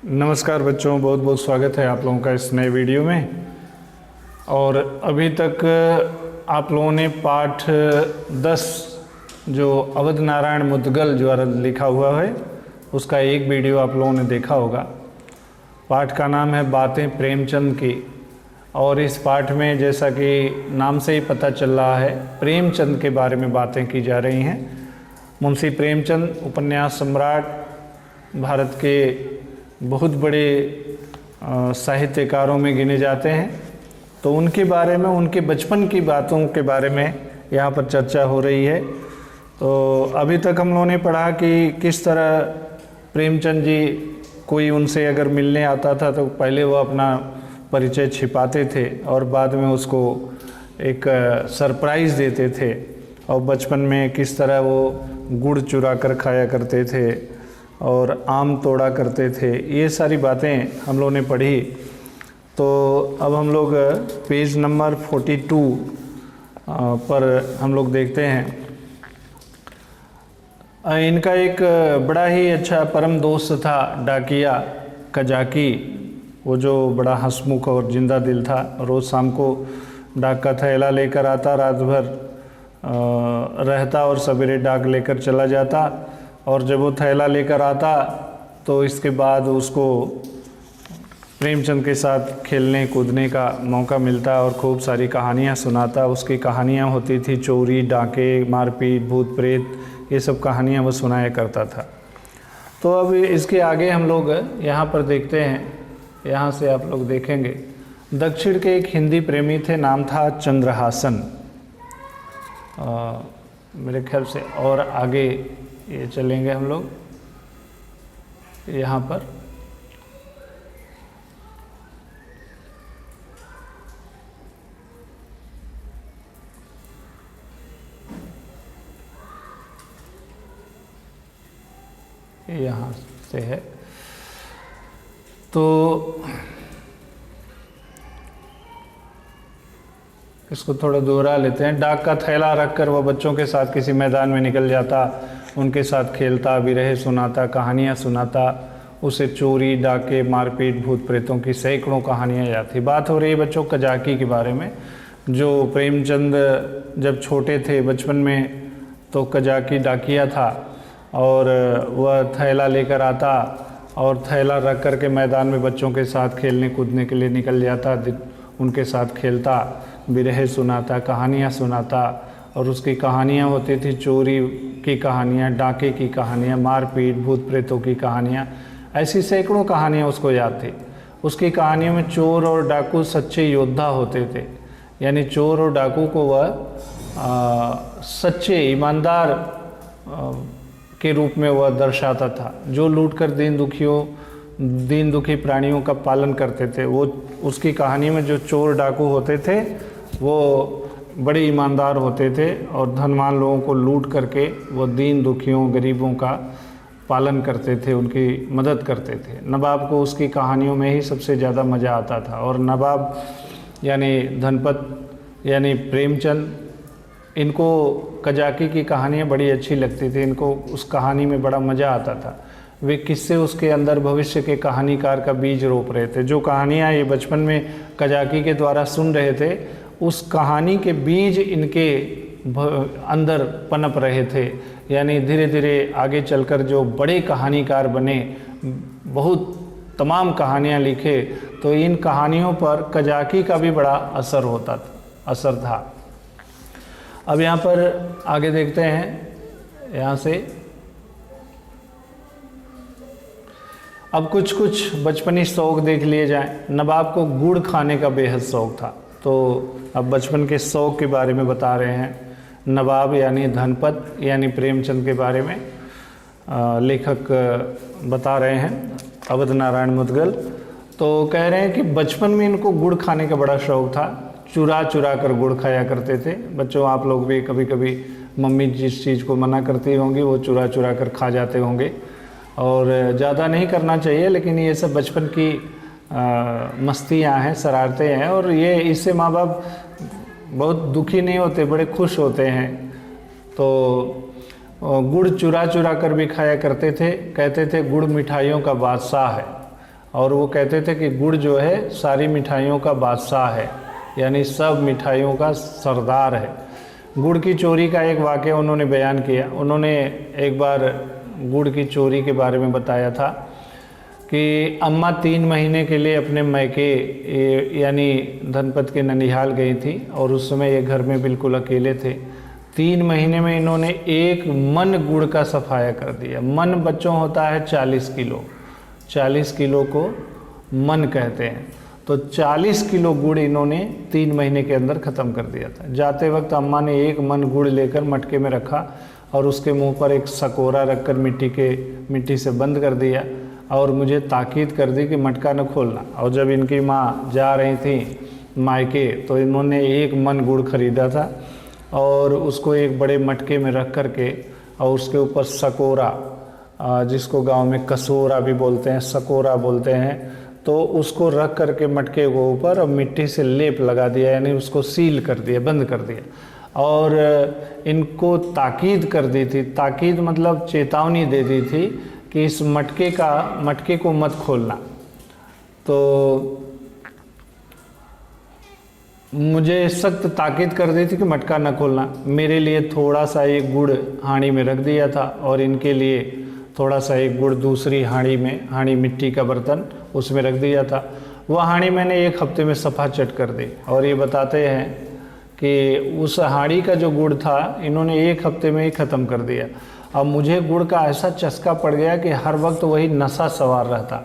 नमस्कार बच्चों, बहुत बहुत स्वागत है आप लोगों का इस नए वीडियो में। और अभी तक आप लोगों ने पाठ 10 जो अवध नारायण मुदगल द्वारा लिखा हुआ है उसका एक वीडियो आप लोगों ने देखा होगा। पाठ का नाम है बातें प्रेमचंद की। और इस पाठ में जैसा कि नाम से ही पता चल रहा है, प्रेमचंद के बारे में बातें की जा रही हैं। मुंशी प्रेमचंद उपन्यास सम्राट, भारत के बहुत बड़े साहित्यकारों में गिने जाते हैं। तो उनके बारे में, उनके बचपन की बातों के बारे में यहाँ पर चर्चा हो रही है। तो अभी तक हम लोगों ने पढ़ा कि किस तरह प्रेमचंद जी, कोई उनसे अगर मिलने आता था तो पहले वो अपना परिचय छिपाते थे और बाद में उसको एक सरप्राइज़ देते थे। और बचपन में किस तरह वो गुड़ चुरा कर खाया करते थे और आम तोड़ा करते थे, ये सारी बातें हम लोगों ने पढ़ी। तो अब हम लोग पेज नंबर 42 पर हम लोग देखते हैं। इनका एक बड़ा ही अच्छा परम दोस्त था डाकिया कजाकी, वो जो बड़ा हंसमुख और जिंदा दिल था। रोज़ शाम को डाक का थैला लेकर आता, रात भर रहता और सवेरे डाक लेकर चला जाता। और जब वो थैला लेकर आता तो इसके बाद उसको प्रेमचंद के साथ खेलने कूदने का मौका मिलता और खूब सारी कहानियाँ सुनाता। उसकी कहानियाँ होती थी चोरी, डाके, मारपीट, भूत प्रेत, ये सब कहानियाँ वो सुनाया करता था। तो अब इसके आगे हम लोग यहाँ पर देखते हैं, यहाँ से आप लोग देखेंगे। दक्षिण के एक हिंदी प्रेमी थे, नाम था चंद्रहासन, मेरे ख्याल से। और आगे ये चलेंगे हम लोग यहाँ पर। यहाँ से है तो इसको थोड़ा दोहरा लेते हैं। डाक का थैला रखकर वह बच्चों के साथ किसी मैदान में निकल जाता, उनके साथ खेलता, विरह सुनाता, कहानियाँ सुनाता। उसे चोरी, डाके, मारपीट, भूत प्रेतों की सैकड़ों कहानियाँ याद थी। बात हो रही है बच्चों कजाकी के बारे में। जो प्रेमचंद जब छोटे थे बचपन में, तो कजाकी डाकिया था और वह थैला लेकर आता और थैला रख कर के मैदान में बच्चों के साथ खेलने कूदने के लिए निकल जाता। उनके साथ खेलता, विरह सुनाता, कहानियाँ सुनाता। और उसकी कहानियाँ होती थी चोरी की कहानियाँ, डाके की कहानियाँ, मारपीट, भूत प्रेतों की कहानियाँ। ऐसी सैकड़ों कहानियाँ उसको याद थी। उसकी कहानियों में चोर और डाकू सच्चे योद्धा होते थे, यानी चोर और डाकू को वह सच्चे ईमानदार के रूप में वह दर्शाता था, जो लूटकर दीन दुखी प्राणियों का पालन करते थे। वो उसकी कहानी में जो चोर डाकू होते थे वो बड़े ईमानदार होते थे और धनवान लोगों को लूट करके वो दीन दुखियों, गरीबों का पालन करते थे, उनकी मदद करते थे। नवाब को उसकी कहानियों में ही सबसे ज़्यादा मज़ा आता था। और नवाब यानी धनपत यानी प्रेमचंद, इनको कजाकी की कहानियाँ बड़ी अच्छी लगती थी। इनको उस कहानी में बड़ा मज़ा आता था। वे किससे उसके अंदर भविष्य के कहानीकार का बीज रोप रहे थे। जो कहानियाँ ये बचपन में कजाकी के द्वारा सुन रहे थे, उस कहानी के बीज इनके अंदर पनप रहे थे। यानी धीरे धीरे आगे चलकर जो बड़े कहानीकार बने, बहुत तमाम कहानियाँ लिखे, तो इन कहानियों पर कजाकी का भी बड़ा असर था। अब यहाँ पर आगे देखते हैं, यहाँ से अब कुछ बचपनी शौक देख लिए जाएं। नवाब को गुड़ खाने का बेहद शौक था। तो अब बचपन के शौक के बारे में बता रहे हैं नवाब यानी धनपत यानी प्रेमचंद के बारे में लेखक बता रहे हैं, अवध नारायण मुदगल। तो कह रहे हैं कि बचपन में इनको गुड़ खाने का बड़ा शौक था। चुरा चुरा कर गुड़ खाया करते थे। बच्चों, आप लोग भी कभी कभी मम्मी जिस चीज़ को मना करती होंगी वो चुरा चुरा कर खा जाते होंगे। और ज़्यादा नहीं करना चाहिए, लेकिन ये सब बचपन की मस्तियाँ हैं, शरारतें हैं। और ये इससे माँ बाप बहुत दुखी नहीं होते, बड़े खुश होते हैं। तो गुड़ चुरा चुरा कर भी खाया करते थे। कहते थे गुड़ मिठाइयों का बादशाह है। और वो कहते थे कि गुड़ जो है सारी मिठाइयों का बादशाह है, यानी सब मिठाइयों का सरदार है। गुड़ की चोरी का एक वाक़या उन्होंने बयान किया। उन्होंने एक बार गुड़ की चोरी के बारे में बताया था कि अम्मा 3 महीने के लिए अपने मैके यानी धनपत के ननिहाल गई थी और उस समय ये घर में बिल्कुल अकेले थे। 3 महीने में इन्होंने 1 मन गुड़ का सफाया कर दिया। मन बच्चों होता है 40 किलो, 40 किलो को मन कहते हैं। तो 40 किलो गुड़ इन्होंने 3 महीने के अंदर ख़त्म कर दिया था। जाते वक्त अम्मा ने 1 मन गुड़ लेकर मटके में रखा और उसके मुंह पर एक सकोरा रखकर मिट्टी से बंद कर दिया और मुझे ताकीद कर दी कि मटका न खोलना। और जब इनकी माँ जा रही थी मायके तो इन्होंने 1 मन गुड़ खरीदा था और उसको एक बड़े मटके में रख कर के और उसके ऊपर सकोरा, जिसको गांव में कसोरा भी बोलते हैं, सकोरा बोलते हैं, तो उसको रख कर के मटके के ऊपर और मिट्टी से लेप लगा दिया, यानी उसको सील कर दिया, बंद कर दिया। और इनको ताकीद कर दी थी, ताकीद मतलब चेतावनी दे दी थी कि इस मटके को मत खोलना। तो मुझे सख्त ताकीद कर दी थी कि मटका न खोलना। मेरे लिए थोड़ा सा एक गुड़ हांडी में रख दिया था और इनके लिए थोड़ा सा एक गुड़ दूसरी हांडी मिट्टी का बर्तन उसमें रख दिया था। वह हांडी मैंने 1 हफ्ते में सफ़ा चट कर दी। और ये बताते हैं कि उस हांडी का जो गुड़ था इन्होंने 1 हफ्ते में ही ख़त्म कर दिया। अब मुझे गुड़ का ऐसा चस्का पड़ गया कि हर वक्त वही नशा सवार रहता।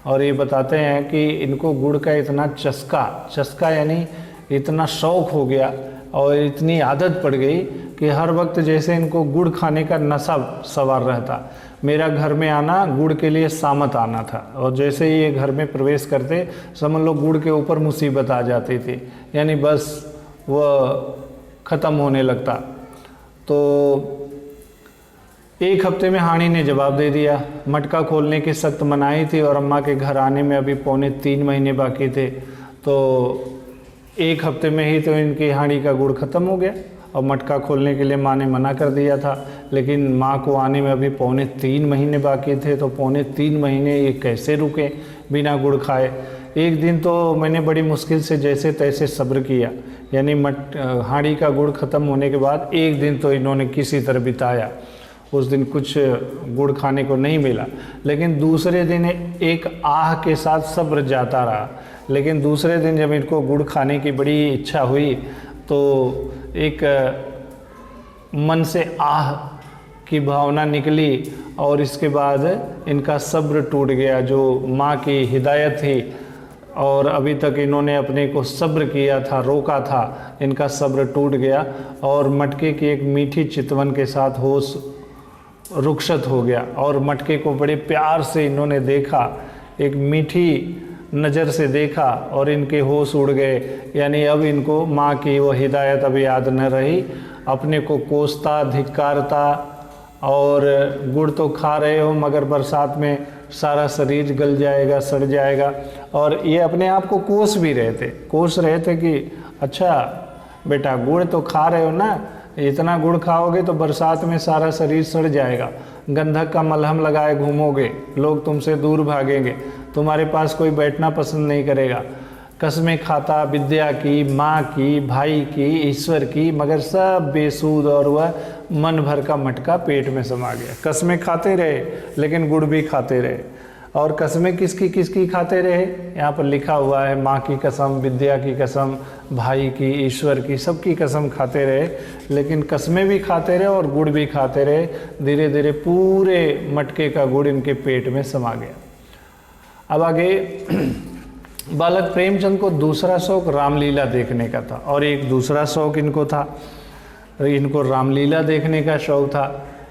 और ये बताते हैं कि इनको गुड़ का इतना चस्का यानी इतना शौक़ हो गया और इतनी आदत पड़ गई कि हर वक्त जैसे इनको गुड़ खाने का नशा सवार रहता। मेरा घर में आना गुड़ के लिए सामत आना था और जैसे ही ये घर में प्रवेश करते समझ लो गुड़ के ऊपर मुसीबत आ जाती थी, यानी बस वह ख़त्म होने लगता। तो 1 हफ्ते में हांडी ने जवाब दे दिया। मटका खोलने की सख्त मनाही थी और अम्मा के घर आने में अभी पौने 3 महीने बाकी थे। तो 1 हफ्ते में ही तो इनकी हांडी का गुड़ ख़त्म हो गया और मटका खोलने के लिए माँ ने मना कर दिया था। लेकिन माँ को आने में अभी पौने 3 महीने बाकी थे, तो पौने 3 महीने ये कैसे रुके बिना गुड़ खाए। एक दिन तो मैंने बड़ी मुश्किल से जैसे तैसे सब्र किया, यानी हांडी का गुड़ ख़त्म होने के बाद 1 दिन तो इन्होंने किसी तरह बिताया। उस दिन कुछ गुड़ खाने को नहीं मिला, लेकिन दूसरे दिन एक आह के साथ सब्र जाता रहा। लेकिन दूसरे दिन जब इनको गुड़ खाने की बड़ी इच्छा हुई तो एक मन से आह की भावना निकली और इसके बाद इनका सब्र टूट गया। जो माँ की हिदायत थी और अभी तक इन्होंने अपने को सब्र किया था, रोका था, इनका सब्र टूट गया और मटके की एक मीठी चितवन के साथ होश रुखसत हो गया और मटके को बड़े प्यार से इन्होंने देखा, एक मीठी नज़र से देखा और इनके होश उड़ गए। यानी अब इनको माँ की वो हिदायत अब याद न रही, अपने को कोसता, धिक्कारता और गुड़ तो खा रहे हो मगर बरसात में सारा शरीर गल जाएगा, सड़ जाएगा। और ये अपने आप को कोस रहे थे कि अच्छा बेटा गुड़ तो खा रहे हो ना, इतना गुड़ खाओगे तो बरसात में सारा शरीर सड़ जाएगा, गंधक का मलहम लगाए घूमोगे, लोग तुमसे दूर भागेंगे, तुम्हारे पास कोई बैठना पसंद नहीं करेगा। कसमें खाता विद्या की, माँ की, भाई की, ईश्वर की, मगर सब बेसूद और वह मन भर का मटका पेट में समा गया। कसमें खाते रहे लेकिन गुड़ भी खाते रहे। और कसमें किसकी खाते रहे, यहाँ पर लिखा हुआ है, माँ की कसम, विद्या की कसम, भाई की, ईश्वर की, सबकी कसम खाते रहे, लेकिन कसमें भी खाते रहे और गुड़ भी खाते रहे। धीरे धीरे पूरे मटके का गुड़ इनके पेट में समा गया। अब आगे बालक प्रेमचंद को दूसरा शौक रामलीला देखने का था और एक दूसरा शौक इनको था, इनको रामलीला देखने का शौक था।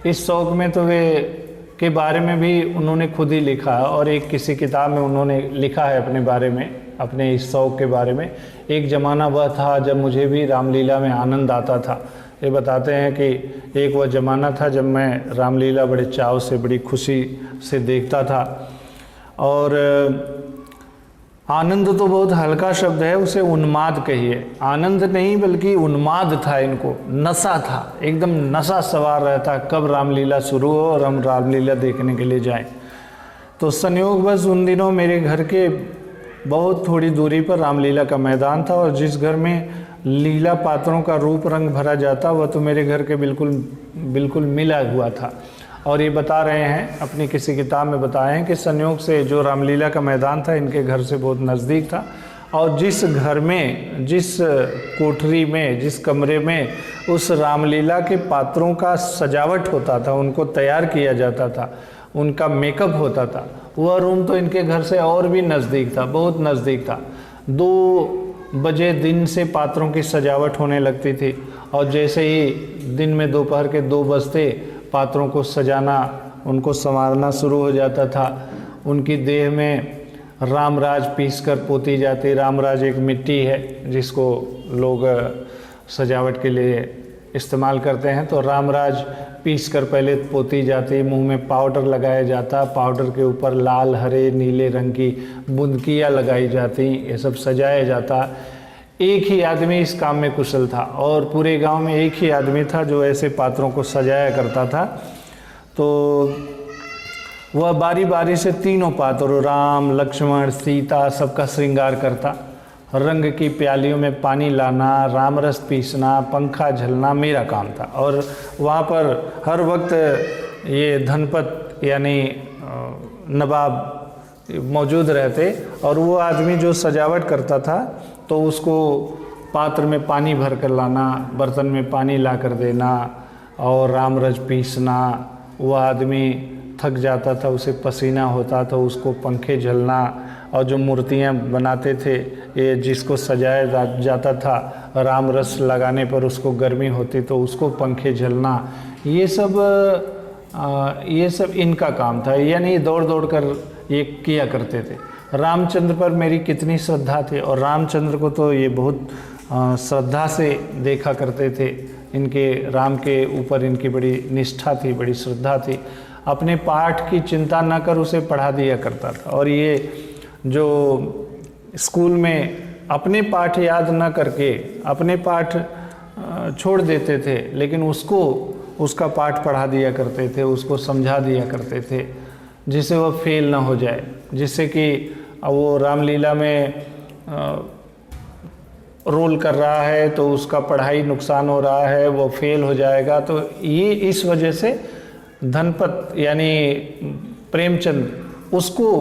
इस शौक में तो वे के बारे में भी उन्होंने खुद ही लिखा और एक किसी किताब में उन्होंने लिखा है अपने बारे में, अपने इस शौक के बारे में। एक ज़माना वह था जब मुझे भी रामलीला में आनंद आता था। ये बताते हैं कि एक वह ज़माना था जब मैं रामलीला बड़े चाव से, बड़ी खुशी से देखता था। और आनंद तो बहुत हल्का शब्द है, उसे उन्माद कहिए। आनंद नहीं बल्कि उन्माद था, इनको नशा था, एकदम नशा सवार रहता कब रामलीला शुरू हो और हम रामलीला देखने के लिए जाएं। तो संयोगवश उन दिनों मेरे घर के बहुत थोड़ी दूरी पर रामलीला का मैदान था, और जिस घर में लीला पात्रों का रूप रंग भरा जाता वह तो मेरे घर के बिल्कुल मिला हुआ था। और ये बता रहे हैं, अपनी किसी किताब में बताए हैं कि संयोग से जो रामलीला का मैदान था इनके घर से बहुत नज़दीक था, और जिस घर में, जिस कोठरी में, जिस कमरे में उस रामलीला के पात्रों का सजावट होता था, उनको तैयार किया जाता था, उनका मेकअप होता था, वह रूम तो इनके घर से और भी नज़दीक था, बहुत नज़दीक था। 2 बजे दिन से पात्रों की सजावट होने लगती थी, और जैसे ही दिन में दोपहर के 2 बजते पात्रों को सजाना, उनको संवारना शुरू हो जाता था। उनकी देह में रामराज पीसकर पोती जाती। रामराज एक मिट्टी है जिसको लोग सजावट के लिए इस्तेमाल करते हैं, तो रामराज पीसकर पहले पोती जाती। मुंह में पाउडर लगाया जाता, पाउडर के ऊपर लाल, हरे, नीले रंग की बुंदकियाँ लगाई जाती, ये सब सजाया जाता। एक ही आदमी इस काम में कुशल था, और पूरे गांव में एक ही आदमी था जो ऐसे पात्रों को सजाया करता था। तो वह बारी बारी से तीनों पात्रों, राम, लक्ष्मण, सीता, सबका श्रृंगार करता। रंग की प्यालियों में पानी लाना, रामरस पीसना, पंखा झलना मेरा काम था। और वहाँ पर हर वक्त ये धनपत यानी नवाब मौजूद रहते, और वो आदमी जो सजावट करता था तो उसको पात्र में पानी भर कर लाना, बर्तन में पानी ला कर देना, और रामरस पीसना। वह आदमी थक जाता था, उसे पसीना होता था, उसको पंखे झलना। और जो मूर्तियाँ बनाते थे, ये जिसको सजाया जाता था, रामरस लगाने पर उसको गर्मी होती तो उसको पंखे झलना, ये सब इनका काम था। यानी दौड़ दौड़ कर ये किया करते थे। रामचंद्र पर मेरी कितनी श्रद्धा थी, और रामचंद्र को तो ये बहुत श्रद्धा से देखा करते थे। इनके राम के ऊपर इनकी बड़ी निष्ठा थी, बड़ी श्रद्धा थी। अपने पाठ की चिंता न कर उसे पढ़ा दिया करता था। और ये जो स्कूल में अपने पाठ याद न करके अपने पाठ छोड़ देते थे, लेकिन उसका पाठ पढ़ा दिया करते थे, उसको समझा दिया करते थे, जिससे वह फेल ना हो जाए, जिससे कि वो रामलीला में रोल कर रहा है तो उसका पढ़ाई नुकसान हो रहा है, वो फेल हो जाएगा। तो ये इस वजह से धनपत यानी प्रेमचंद उसको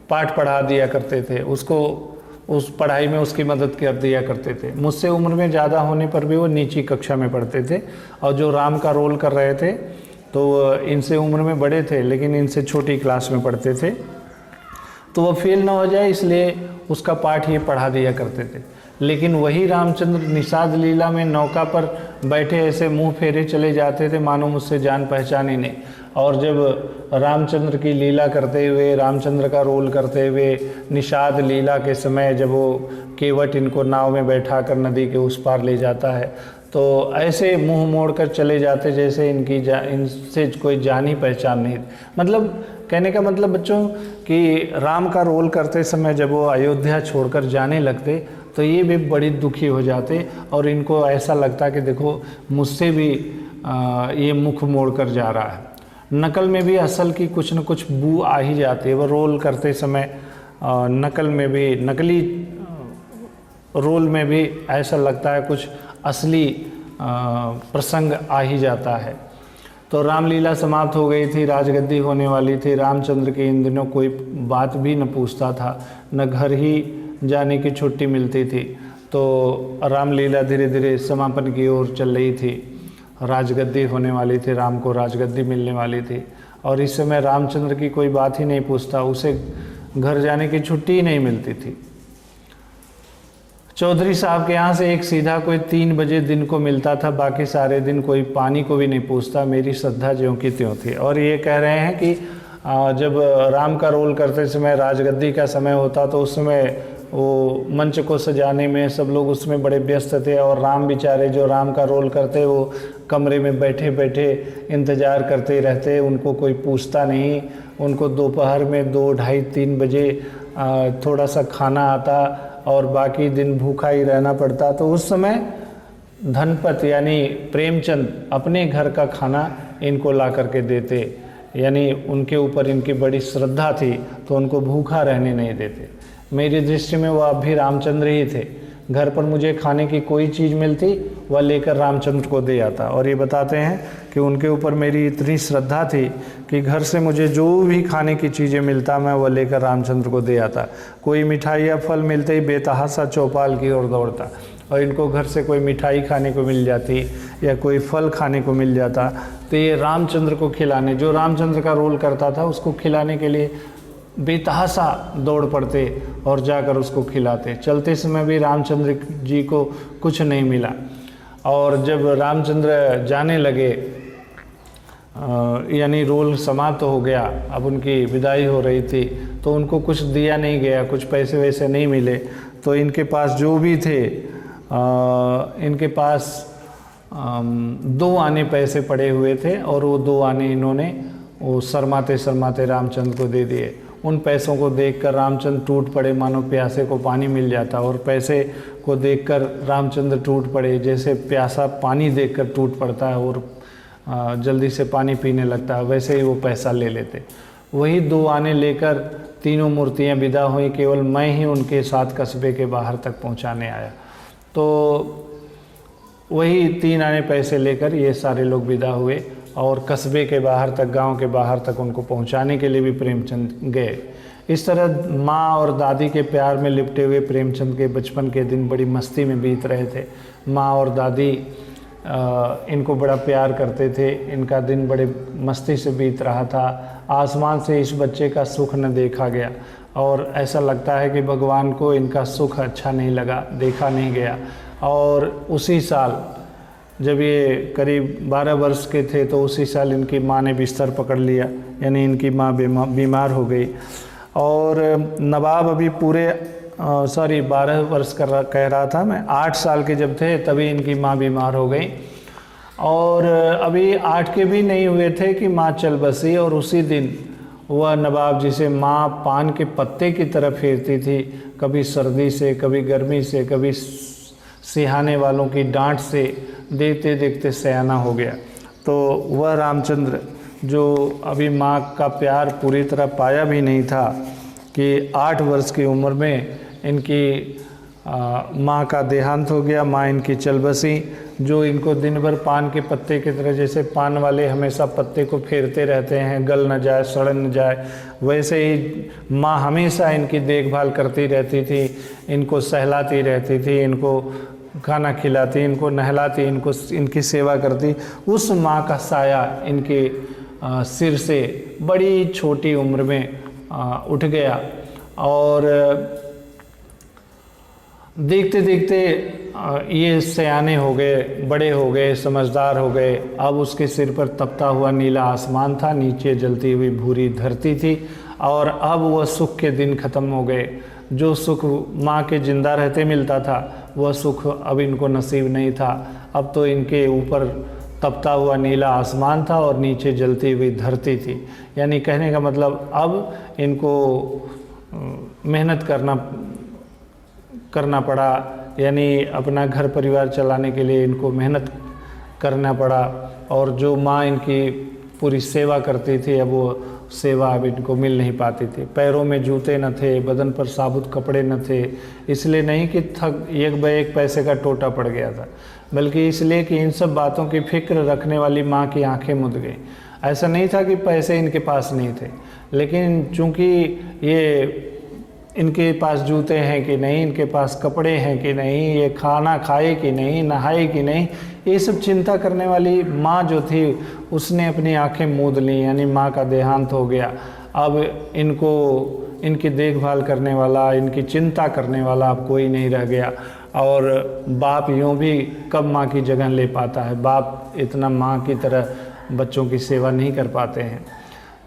पाठ पढ़ा दिया करते थे, उसको उस पढ़ाई में उसकी मदद कर दिया करते थे। मुझसे उम्र में ज़्यादा होने पर भी वो नीची कक्षा में पढ़ते थे, और जो राम का रोल कर रहे थे तो इनसे उम्र में बड़े थे, लेकिन इनसे छोटी क्लास में पढ़ते थे। तो वो फेल ना हो जाए इसलिए उसका पाठ ये पढ़ा दिया करते थे। लेकिन वही रामचंद्र निषाद लीला में नौका पर बैठे ऐसे मुंह फेरे चले जाते थे मानो मुझसे जान पहचान ही नहीं। और जब रामचंद्र की लीला करते हुए, रामचंद्र का रोल करते हुए निषाद लीला के समय जब वो केवट इनको नाव में बैठा कर नदी के उस पार ले जाता है, तो ऐसे मुंह मोड़कर चले जाते जैसे इनसे कोई जान ही पहचान नहीं। मतलब कहने का मतलब बच्चों कि राम का रोल करते समय जब वो अयोध्या छोड़कर जाने लगते तो ये भी बड़ी दुखी हो जाते, और इनको ऐसा लगता कि देखो मुझसे भी ये मुख मोड़ कर जा रहा है। नकल में भी असल की कुछ न कुछ बू आ ही जाती है। वो रोल करते समय नकली रोल में भी ऐसा लगता है कुछ असली प्रसंग आ ही जाता है। तो रामलीला समाप्त हो गई थी, राजगद्दी होने वाली थी। रामचंद्र के इन दिनों कोई बात भी न पूछता था, न घर ही जाने की छुट्टी मिलती थी। तो रामलीला धीरे धीरे समापन की ओर चल रही थी, राजगद्दी होने वाली थी, राम को राजगद्दी मिलने वाली थी। और इस समय रामचंद्र की कोई बात ही नहीं पूछता, उसे घर जाने की छुट्टी ही नहीं मिलती थी। चौधरी साहब के यहाँ से एक सीधा कोई 3 बजे दिन को मिलता था, बाकी सारे दिन कोई पानी को भी नहीं पूछता। मेरी श्रद्धा ज्यों की त्यों थी। और ये कह रहे हैं कि जब राम का रोल करते समय राजगद्दी का समय होता तो उस समय वो मंच को सजाने में सब लोग उसमें बड़े व्यस्त थे, और राम बेचारे जो राम का रोल करते वो कमरे में बैठे बैठे इंतज़ार करते रहते, उनको कोई पूछता नहीं। उनको दोपहर में 2, ढाई, 3 बजे थोड़ा सा खाना आता और बाकी दिन भूखा ही रहना पड़ता। तो उस समय धनपत यानी प्रेमचंद अपने घर का खाना इनको ला करके देते। यानी उनके ऊपर इनकी बड़ी श्रद्धा थी, तो उनको भूखा रहने नहीं देते। मेरी दृष्टि में वो अब भी रामचंद्र ही थे। घर पर मुझे खाने की कोई चीज़ मिलती वह लेकर रामचंद्र को दे आता। और ये बताते हैं कि उनके ऊपर मेरी इतनी श्रद्धा थी कि घर से मुझे जो भी खाने की चीज़ें मिलता मैं वह लेकर रामचंद्र को दे आता। कोई मिठाई या फल मिलते ही बेतहासा चौपाल की ओर दौड़ता। और इनको घर से कोई मिठाई खाने को मिल जाती या कोई फल खाने को मिल जाता तो ये रामचंद्र को खिलाने, जो रामचंद्र का रोल करता था उसको खिलाने के लिए बेतहासा दौड़ पड़ते और जाकर उसको खिलाते। चलते समय भी रामचंद्र जी को कुछ नहीं मिला। और जब रामचंद्र जाने लगे, यानी रोल समाप्त हो गया, अब उनकी विदाई हो रही थी, तो उनको कुछ दिया नहीं गया, कुछ पैसे वैसे नहीं मिले। तो इनके पास जो भी थे, इनके पास 2 आने पैसे पड़े हुए थे और वो 2 आने इन्होंने वो शर्माते शर्माते रामचंद्र को दे दिए। उन पैसों को देखकर रामचंद्र टूट पड़े, मानो प्यासे को पानी मिल जाता। और पैसे को देखकर रामचंद्र टूट पड़े, जैसे प्यासा पानी देखकर टूट पड़ता है और जल्दी से पानी पीने लगता है, वैसे ही वो पैसा ले लेते। वही 2 आने लेकर तीनों मूर्तियां विदा हुई, केवल मैं ही उनके साथ कस्बे के बाहर तक पहुंचाने आया। तो वही 3 आने पैसे लेकर ये सारे लोग विदा हुए और कस्बे के बाहर तक, गांव के बाहर तक उनको पहुंचाने के लिए भी प्रेमचंद गए। इस तरह माँ और दादी के प्यार में लिपटे हुए प्रेमचंद के बचपन के दिन बड़ी मस्ती में बीत रहे थे। माँ और दादी इनको बड़ा प्यार करते थे, इनका दिन बड़े मस्ती से बीत रहा था। आसमान से इस बच्चे का सुख न देखा गया और ऐसा लगता है कि भगवान को इनका सुख अच्छा नहीं लगा, देखा नहीं गया। और उसी साल जब ये करीब 12 वर्ष के थे तो उसी साल इनकी माँ ने बिस्तर पकड़ लिया, यानी इनकी माँ बीमार हो गई। और नवाब अभी पूरे 12 वर्ष कह रहा था मैं, 8 साल के जब थे तभी इनकी माँ बीमार हो गई। और अभी 8 के भी नहीं हुए थे कि माँ चल बसी। और उसी दिन वह नवाब जिसे माँ पान के पत्ते की तरह फेरती थी, कभी सर्दी से, कभी गर्मी से, कभी सिहाने वालों की डांट से, देखते देखते सयाना हो गया। तो वह रामचंद्र जो अभी माँ का प्यार पूरी तरह पाया भी नहीं था कि 8 वर्ष की उम्र में इनकी माँ का देहांत हो गया। माँ इनकी चल बसी, जो इनको दिन भर पान के पत्ते की तरह, जैसे पान वाले हमेशा पत्ते को फेरते रहते हैं, गल न जाए, सड़ न जाए, वैसे ही माँ हमेशा इनकी देखभाल करती रहती थी, इनको सहलाती रहती थी, इनको खाना खिलाती, इनको नहलाती, इनकी सेवा करती। उस माँ का साया इनके सिर से बड़ी छोटी उम्र में उठ गया। और देखते देखते ये सयाने हो गए, बड़े हो गए, समझदार हो गए। अब उसके सिर पर तपता हुआ नीला आसमान था, नीचे जलती हुई भूरी धरती थी। और अब वह सुख के दिन ख़त्म हो गए। जो सुख माँ के जिंदा रहते मिलता था वह सुख अब इनको नसीब नहीं था। अब तो इनके ऊपर तपता हुआ नीला आसमान था और नीचे जलती हुई धरती थी। यानी कहने का मतलब अब इनको मेहनत करना पड़ा, यानी अपना घर परिवार चलाने के लिए इनको मेहनत करना पड़ा। और जो माँ इनकी पूरी सेवा करती थी, अब वो सेवा अब इनको मिल नहीं पाती थी। पैरों में जूते न थे, बदन पर साबुत कपड़े न थे, इसलिए नहीं कि एक बार एक पैसे का टोटा पड़ गया था, बल्कि इसलिए कि इन सब बातों की फिक्र रखने वाली माँ की आंखें मुद गई। ऐसा नहीं था कि पैसे इनके पास नहीं थे, लेकिन चूंकि ये इनके पास जूते हैं कि नहीं, इनके पास कपड़े हैं कि नहीं, ये खाना खाए कि नहीं, नहाए कि नहीं, ये सब चिंता करने वाली माँ जो थी उसने अपनी आंखें मूंद ली, यानी माँ का देहांत हो गया। अब इनकी देखभाल करने वाला, इनकी चिंता करने वाला अब कोई नहीं रह गया। और बाप यूँ भी कब माँ की जगह ले पाता है, बाप इतना माँ की तरह बच्चों की सेवा नहीं कर पाते हैं।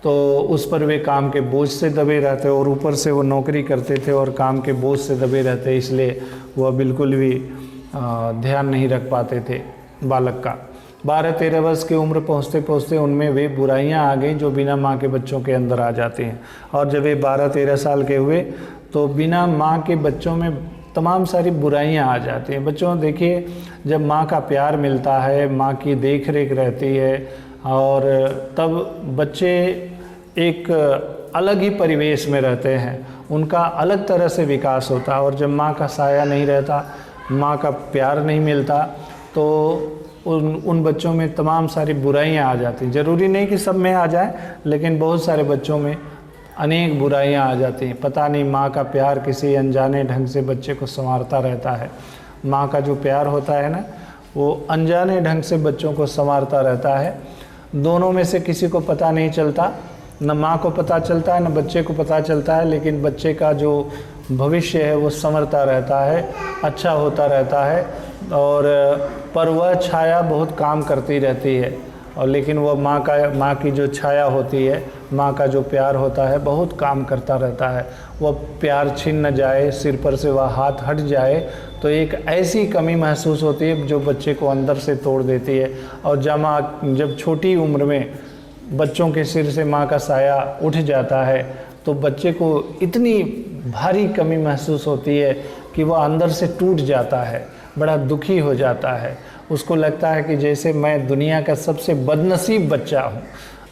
तो उस पर वे काम के बोझ से दबे रहते और ऊपर से वो नौकरी करते थे और काम के बोझ से दबे रहते, इसलिए वह बिल्कुल भी ध्यान नहीं रख पाते थे बालक का। 12-13 वर्ष की उम्र पहुँचते पहुँचते उनमें वे बुराइयां आ गई जो बिना माँ के बच्चों के अंदर आ जाती हैं। और जब ये 12-13 साल के हुए तो बिना माँ के बच्चों में तमाम सारी बुराइयां आ जाती हैं। बच्चों देखिए, जब माँ का प्यार मिलता है, माँ की देख रेख रहती है, और तब बच्चे एक अलग ही परिवेश में रहते हैं, उनका अलग तरह से विकास होता है। और जब माँ का साया नहीं रहता, माँ का प्यार नहीं मिलता, तो उन बच्चों में तमाम सारी बुराइयां आ जाती हैं। ज़रूरी नहीं कि सब में आ जाए, लेकिन बहुत सारे बच्चों में अनेक बुराइयां आ जाती हैं। पता नहीं माँ का प्यार किसी अनजाने ढंग से बच्चे को संवारता रहता है। माँ का जो प्यार होता है ना, वो अनजाने ढंग से बच्चों को संवारता रहता है। दोनों में से किसी को पता नहीं चलता, न माँ को पता चलता है न बच्चे को पता चलता है, लेकिन बच्चे का जो भविष्य है वो संवरता रहता है, अच्छा होता रहता है। और पर वह छाया बहुत काम करती रहती है, और लेकिन वह माँ की जो छाया होती है, माँ का जो प्यार होता है, बहुत काम करता रहता है। वह प्यार छिन न जाए, सिर पर से वह हाथ हट जाए तो एक ऐसी कमी महसूस होती है जो बच्चे को अंदर से तोड़ देती है। और जब छोटी उम्र में बच्चों के सिर से माँ का साया उठ जाता है तो बच्चे को इतनी भारी कमी महसूस होती है कि वह अंदर से टूट जाता है, बड़ा दुखी हो जाता है। उसको लगता है कि जैसे मैं दुनिया का सबसे बदनसीब बच्चा हूँ।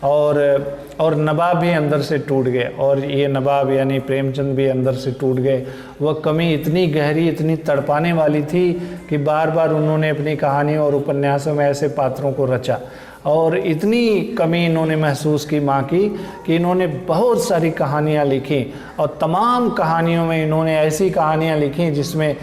और नवाब भी अंदर से टूट गए, और ये नवाब यानी प्रेमचंद भी अंदर से टूट गए। वह कमी इतनी गहरी, इतनी तड़पाने वाली थी कि बार बार उन्होंने अपनी कहानियों और उपन्यासों में ऐसे पात्रों को रचा, और इतनी कमी इन्होंने महसूस की माँ की कि इन्होंने बहुत सारी कहानियाँ लिखी। और तमाम कहानियों में इन्होंने ऐसी कहानियाँ लिखी जिसमें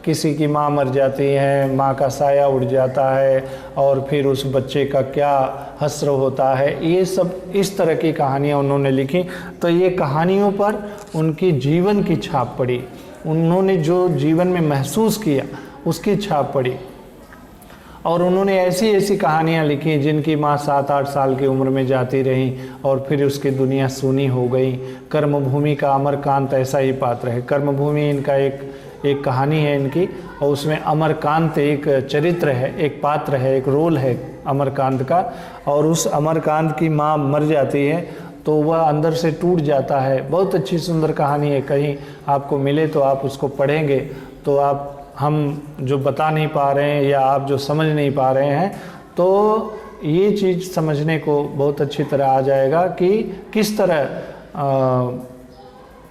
किसी की माँ मर जाती है, माँ का साया उड़ जाता है, और फिर उस बच्चे का क्या हश्र होता है। ये सब इस तरह की कहानियाँ उन्होंने लिखी। तो ये कहानियों पर उनकी जीवन की छाप पड़ी, उन्होंने जो जीवन में महसूस किया उसकी छाप पड़ी। और उन्होंने ऐसी ऐसी कहानियाँ लिखी जिनकी माँ 7-8 साल की उम्र में जाती रही और फिर उसकी दुनिया सूनी हो गई। कर्मभूमि का अमरकांत ऐसा ही पात्र है। कर्मभूमि इनका एक कहानी है इनकी, और उसमें अमरकांत एक चरित्र है, एक पात्र है, एक रोल है अमरकांत का। और उस अमरकांत की माँ मर जाती है तो वह अंदर से टूट जाता है। बहुत अच्छी सुंदर कहानी है, कहीं आपको मिले तो आप उसको पढ़ेंगे तो हम जो बता नहीं पा रहे हैं या आप जो समझ नहीं पा रहे हैं, तो ये चीज़ समझने को बहुत अच्छी तरह आ जाएगा कि किस तरह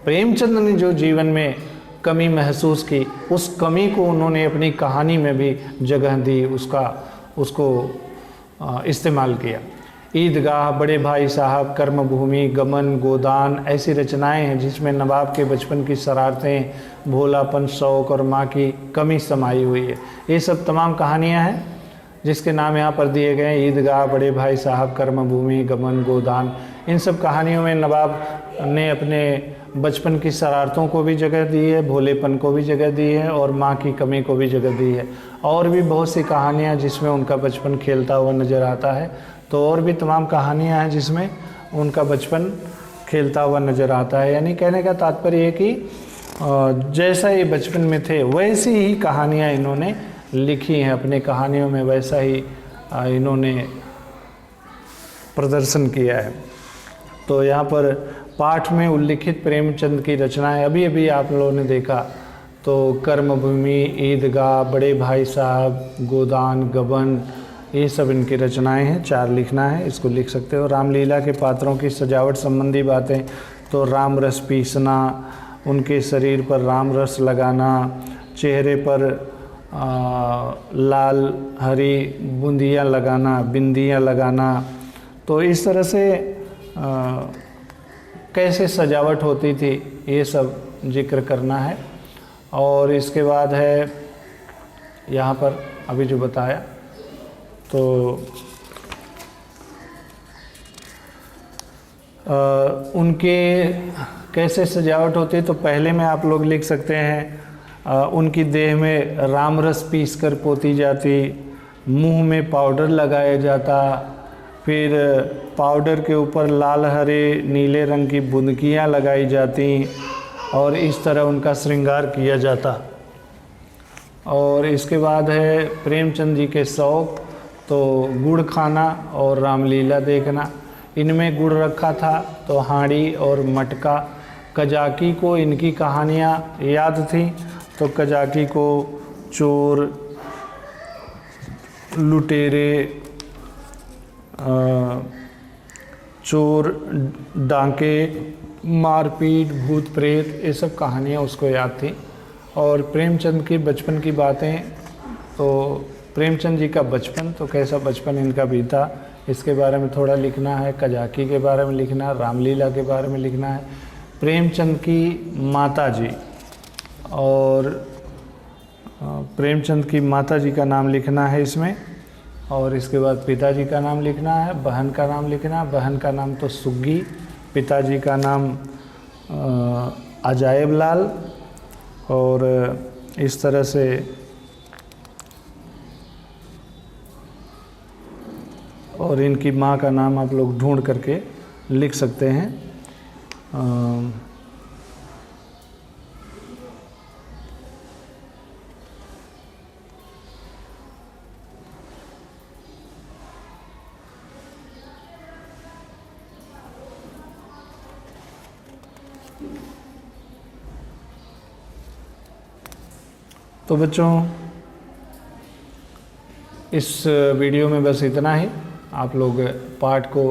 प्रेमचंद ने जो जीवन में कमी महसूस की, उस कमी को उन्होंने अपनी कहानी में भी जगह दी, उसको इस्तेमाल किया। ईदगाह, बड़े भाई साहब, कर्मभूमि, गमन, गोदान ऐसी रचनाएं हैं जिसमें नवाब के बचपन की शरारतें, भोलापन, शौक़ और माँ की कमी समाई हुई है। ये सब तमाम कहानियां हैं जिसके नाम यहाँ पर दिए गए हैं। ईदगाह, बड़े भाई साहब, कर्मभूमि, गमन, गोदान। इन सब कहानियों में नवाब ने अपने बचपन की शरारतों को भी जगह दी है, भोलेपन को भी जगह दी है, और माँ की कमी को भी जगह दी है। और भी बहुत सी कहानियाँ जिसमें उनका बचपन खेलता हुआ नज़र आता है। तो और भी तमाम कहानियाँ हैं जिसमें उनका बचपन खेलता हुआ नज़र आता है। यानी कहने का तात्पर्य है कि जैसा ये बचपन में थे वैसी ही कहानियाँ इन्होंने लिखी हैं अपनी कहानियों में, वैसा ही इन्होंने प्रदर्शन किया है। तो यहाँ पर पाठ में उल्लिखित प्रेमचंद की रचनाएं अभी अभी आप लोगों ने देखा, तो कर्मभूमि, ईदगाह, बड़े भाई साहब, गोदान, गबन, ये सब इनकी रचनाएं हैं। 4 लिखना है, इसको लिख सकते हो। रामलीला के पात्रों की सजावट संबंधी बातें, तो राम रस पीसना, उनके शरीर पर राम रस लगाना, चेहरे पर लाल हरी बूंदियाँ लगाना, बिंदियाँ लगाना। तो इस तरह से कैसे सजावट होती थी ये सब जिक्र करना है। और इसके बाद है यहाँ पर अभी जो बताया, तो उनके कैसे सजावट होती है, तो पहले में आप लोग लिख सकते हैं उनकी देह में रामरस पीस कर पोती जाती, मुंह में पाउडर लगाया जाता, फिर पाउडर के ऊपर लाल हरे नीले रंग की बुंदकियाँ लगाई जाती, और इस तरह उनका श्रृंगार किया जाता। और इसके बाद है प्रेमचंद जी के शौक़, तो गुड़ खाना और रामलीला देखना। इनमें गुड़ रखा था तो हांडी और मटका। कजाकी को इनकी कहानियाँ याद थी, तो कजाकी को चोर, लुटेरे, चोर, डांके, मारपीट, भूत प्रेत, ये सब कहानियाँ उसको याद थी। और प्रेमचंद की बचपन की बातें, तो प्रेमचंद जी का बचपन, तो कैसा बचपन इनका बीता, इसके बारे में थोड़ा लिखना है। कजाकी के बारे में लिखना है, रामलीला के बारे में लिखना है, प्रेमचंद की माता जी, और प्रेमचंद की माता जी का नाम लिखना है इसमें। और इसके बाद पिताजी का नाम लिखना है, बहन का नाम लिखना है। बहन का नाम तो सुग्गी, पिताजी का नाम अजायब लाल, और इस तरह से और इनकी माँ का नाम आप लोग ढूंढ करके लिख सकते हैं। तो बच्चों, इस वीडियो में बस इतना ही। आप लोग पाठ को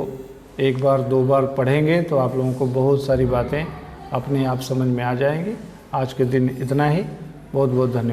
एक बार 2 बार पढ़ेंगे तो आप लोगों को बहुत सारी बातें अपने आप समझ में आ जाएंगी। आज के दिन इतना ही। बहुत बहुत धन्यवाद।